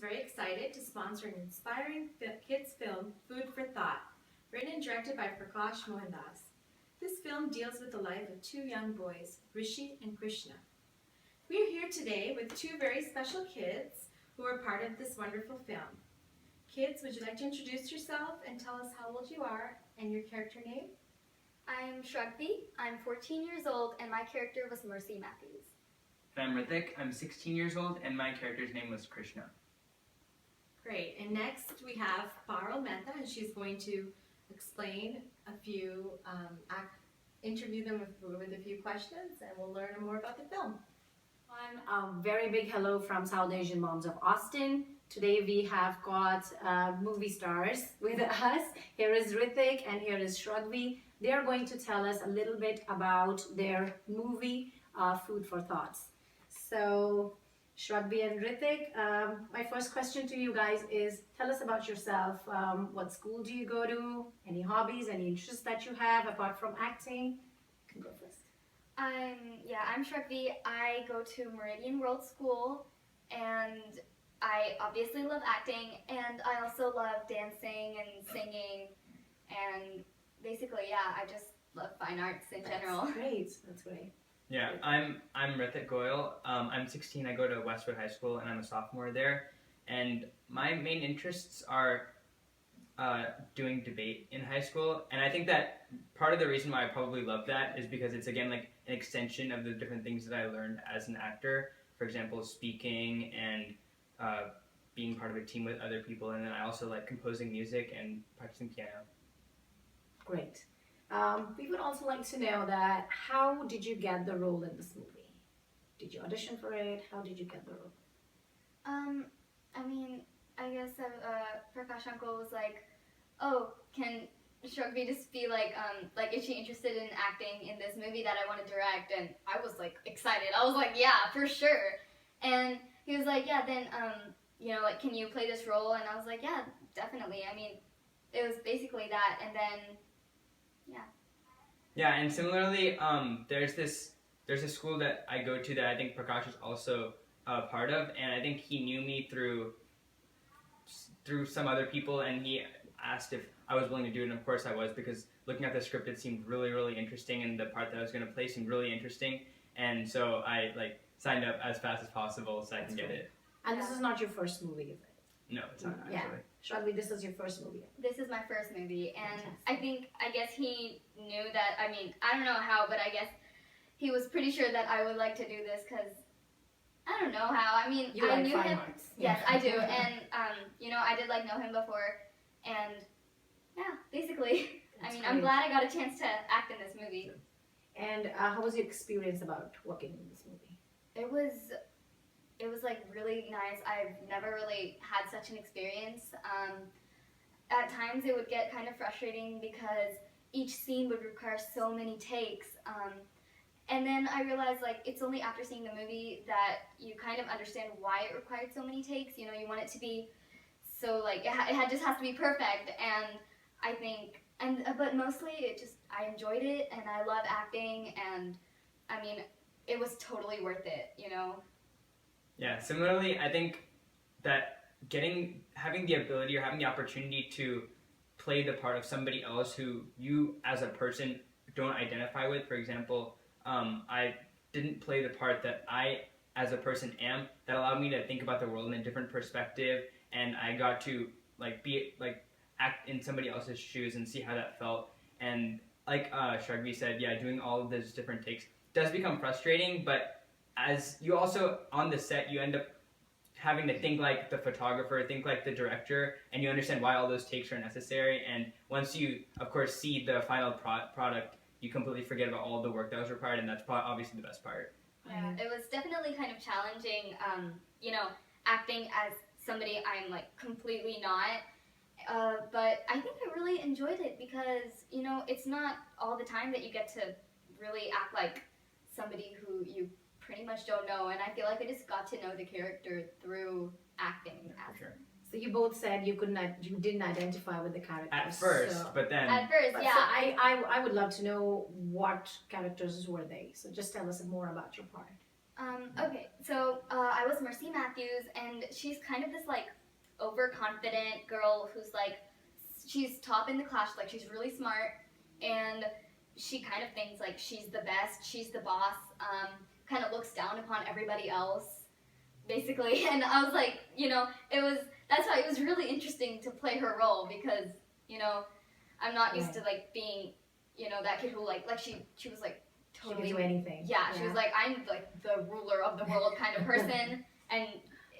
very excited to sponsor an inspiring kids film, Food for Thought, written and directed by Prakash Mohandas. This film deals with the life of two young boys, Rishi and Krishna. We are here today with two very special kids who are part of this wonderful film. Kids, would you like to introduce yourself and tell us how old you are and your character name? I'm Shrugvi. I'm 14 years old and my character was Mercy Matthews. And I'm Rithik. I'm 16 years old and my character's name was Krishna. Great. And next we have Parul Mehta, and she's going to explain a few, interview them with a few questions, and we'll learn more about the film. A very big hello from South Asian Moms of Austin. Today we have got movie stars with us. Here is Rithik and here is Shrugvi. They are going to tell us a little bit about their movie, Food for Thoughts. So, Shrugvi and Rithik, my first question to you guys is, tell us about yourself. What school do you go to? Any hobbies, any interests that you have apart from acting? You can go first. I'm Shrugvi. I go to Meridian World School and I obviously love acting, and I also love dancing and singing, and basically, I just love fine arts in general. That's great. Yeah, I'm Rithik Goyal. I'm 16. I go to Westwood High School and I'm a sophomore there. And my main interests are doing debate in high school. And I think that part of the reason why I probably love that is because it's again like an extension of the different things that I learned as an actor. For example, speaking and being part of a team with other people. And then I also like composing music and practicing piano. Great. We would also like to know that how did you get the role in this movie? Did you audition for it? How did you get the role? I guess Prakash uncle was like, oh, can Shrugvi just be like is she interested in acting in this movie that I want to direct? And I was like excited. I was like, yeah, for sure. And he was like, yeah, then can you play this role? And I was like, yeah, definitely. I mean, it was basically that, and then. Yeah, and similarly, there's a school that I go to that I think Prakash is also a part of, and I think he knew me through some other people, and he asked if I was willing to do it, and of course I was, because looking at the script it seemed really, really interesting, and the part that I was going to play seemed really interesting, and so I signed up as fast as possible so I can get it. And this is not your first movie, is it? No, it's not actually. Yeah. Shrugvi, this is your first movie. This is my first movie, and I guess he knew that, I don't know how, but I guess he was pretty sure that I would like to do this, because I don't know how, You I like knew fine him. arts. Yes, I do, and, I did know him before, and, yeah, basically, I'm glad I got a chance to act in this movie. And how was your experience about working in this movie? It was really nice. I've never really had such an experience. At times it would get kind of frustrating because each scene would require so many takes. And then I realized it's only after seeing the movie that you kind of understand why it required so many takes. You want it to be so it just has to be perfect. And I think, but mostly I enjoyed it and I love acting, and it was totally worth it, Yeah, similarly, I think that having the ability or having the opportunity to play the part of somebody else who you as a person don't identify with. For example, I didn't play the part that I as a person am. That allowed me to think about the world in a different perspective, and I got to act in somebody else's shoes and see how that felt. And like Shrugvi said, yeah, doing all of those different takes does become frustrating, but as you also, on the set, you end up having to think like the photographer, think like the director, and you understand why all those takes are necessary. And once you, of course, see the final product, you completely forget about all the work that was required, and that's probably obviously the best part. Yeah, it was definitely kind of challenging, acting as somebody I'm completely not. But I think I really enjoyed it because, it's not all the time that you get to really act like somebody who you pretty much don't know, and I feel like I just got to know the character through acting. Yeah, for sure. So you both said you didn't identify with the characters. At first, but then... At first, yeah. So I would love to know what characters were they. So just tell us more about your part. Okay, so I was Mercy Matthews, and she's kind of this like overconfident girl who's like, she's top in the class, like she's really smart, and she kind of thinks like she's the best, she's the boss, kind of looks down upon everybody else, basically. And I was like, that's why it was really interesting to play her role because, I'm not used to like being, that kid who like she was like totally She can do anything. yeah, she was like, I'm like the ruler of the world kind of person. And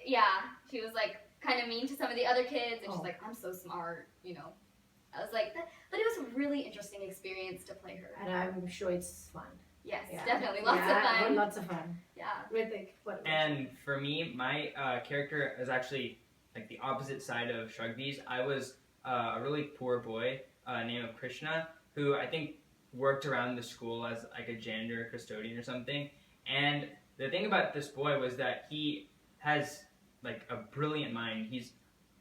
yeah, she was like kind of mean to some of the other kids, and she's like, I'm so smart, I was like, but it was a really interesting experience to play her. And I'm sure it's fun. Yes, definitely, lots of fun. Lots of fun. Yeah. Rithik, what about And for me, my character is actually like the opposite side of Shrugvi's. I was a really poor boy named Krishna, who I think worked around the school as like a janitor or custodian or something. And the thing about this boy was that he has like a brilliant mind. He's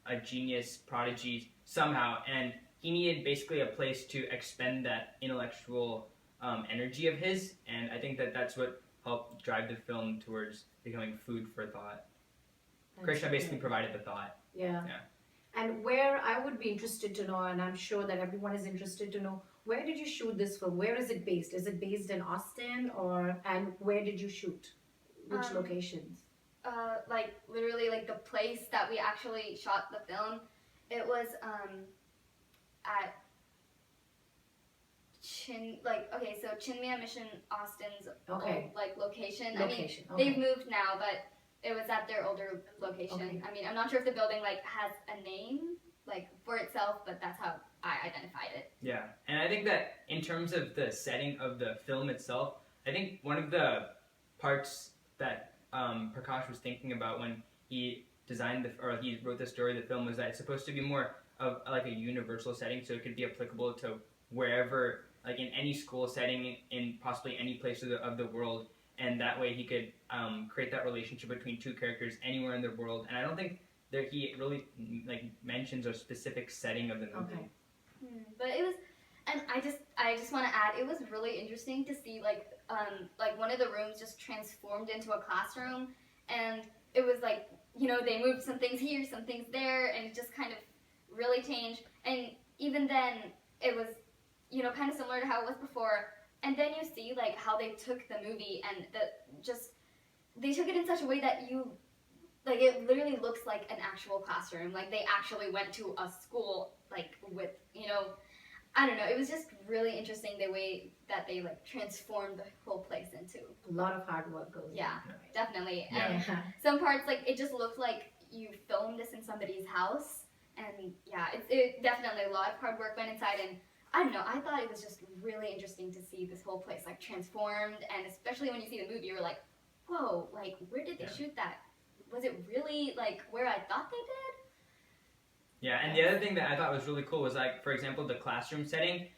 a genius, prodigy somehow, and he needed basically a place to expend that intellectual energy of his. And I think that that's what helped drive the film towards becoming food for thought. Krishna basically provided the thought. Yeah. And where I would be interested to know, and I'm sure that everyone is interested to know, where did you shoot this film? Where is it based? Is it based in Austin, and where did you shoot? Which locations? Like literally like the place that we actually shot the film, it was at so Chinmaya Mission Austin's old, like location. I mean, they've moved now, but it was at their older location. Okay. I mean, I'm not sure if the building like has a name like for itself, but that's how I identified it. Yeah, and I think that in terms of the setting of the film itself, I think one of the parts that Prakash was thinking about when he designed he wrote the story of the film was that it's supposed to be more of like a universal setting, so it could be applicable to wherever, like in any school setting, in possibly any place of the world, and that way he could create that relationship between two characters anywhere in the world. And I don't think that he really like mentions a specific setting of the movie. Okay. But it was, and I just want to add, it was really interesting to see like one of the rooms just transformed into a classroom, and it was like, they moved some things here, some things there, and it just kind of really changed. And even then, it was, kind of similar to how it was before. And then you see like how they took the movie and they took it in such a way that like it literally looks like an actual classroom. Like they actually went to a school, like with, I don't know. It was just really interesting the way that they like transformed the whole place into. A lot of hard work goes. Yeah, definitely. Yeah. And some parts, like it just looked like you filmed this in somebody's house. And yeah, it definitely a lot of hard work went inside. And I don't know, I thought it was just really interesting to see this whole place like transformed, and especially when you see the movie, you're like, whoa, like where did they shoot that? Was it really like where I thought they did? Yeah, and the other thing that I thought was really cool was like, for example, the classroom setting.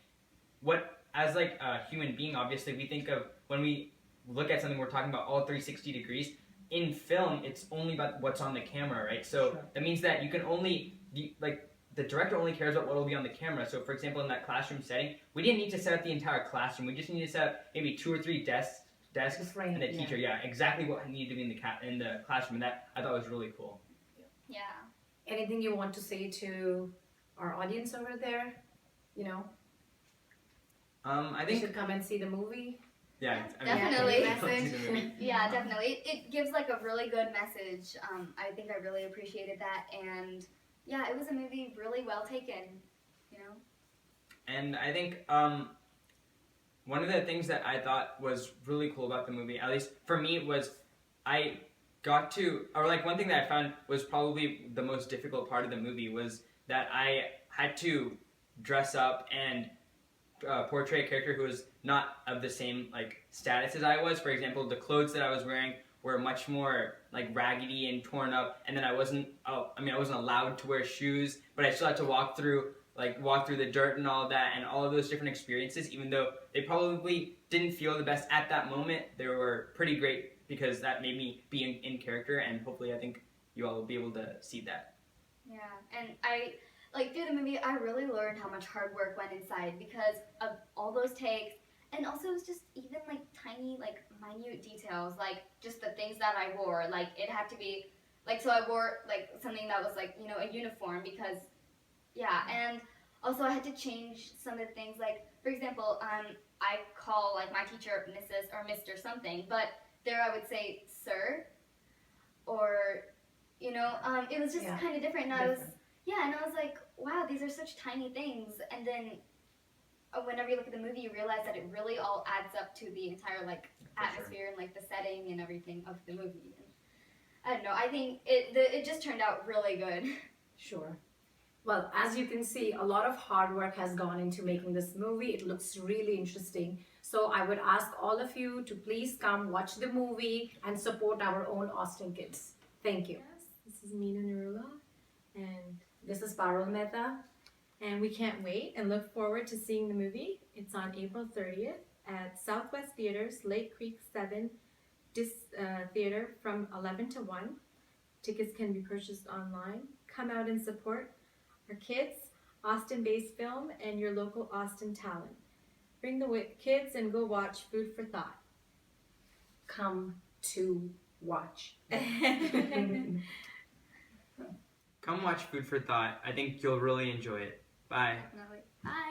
As like a human being, obviously, we think of when we look at something, we're talking about all 360 degrees. In film, it's only about what's on the camera, right? So that means that you can only the director only cares about what will be on the camera. So, for example, in that classroom setting, we didn't need to set up the entire classroom. We just needed to set up maybe 2 or 3 desks and a teacher. Yeah, exactly what needed to be in the classroom. And that I thought was really cool. Yeah. Anything you want to say to our audience over there? I They think should come and see the movie. yeah, Definitely. Message. Yeah, definitely. It gives like a really good message. I think I really appreciated that, and yeah, it was a movie really well taken. And I think one of the things that I thought was really cool about the movie, at least for me, was I got to, or like one thing that I found was probably the most difficult part of the movie was that I had to dress up and portray a character who was not of the same like status as I was. For example, the clothes that I was wearing were much more like raggedy and torn up, and then I wasn't allowed to wear shoes, but I still had to walk through the dirt and all of that, and all of those different experiences. Even though they probably didn't feel the best at that moment, they were pretty great because that made me be in character, and hopefully I think you all will be able to see that. Yeah, and through the movie, I really learned how much hard work went inside because of all those takes, And also, it was just even like tiny, like minute details, like just the things that I wore. Like it had to be, like, so I wore like something that was like, you know, a uniform because, yeah. And also I had to change some of the things. Like for example, I call like my teacher Mrs. or Mr. something, but there I would say sir, or you know, it was just Yeah. kind of different. And I was, yeah, and I was like, wow, these are such tiny things. And then whenever you look at the movie, you realize that it really all adds up to the entire like atmosphere and like the setting and everything of the movie. And I don't know. I think it just turned out really good. Sure. Well, as you can see, a lot of hard work has gone into making this movie. It looks really interesting. So I would ask all of you to please come watch the movie and support our own Austin kids. Thank you. Yes, this is Meenu Narula, and This is Parul Mehta. we can't wait and look forward to seeing the movie. It's on April 30th at Southwest Theaters, Lake Creek 7 Theater from 11 to 1. Tickets can be purchased online. Come out and support our kids, Austin-based film, and your local Austin talent. Bring the kids and go watch Food for Thought. Come to watch. Come watch Food for Thought. I think you'll really enjoy it. Bye. Bye.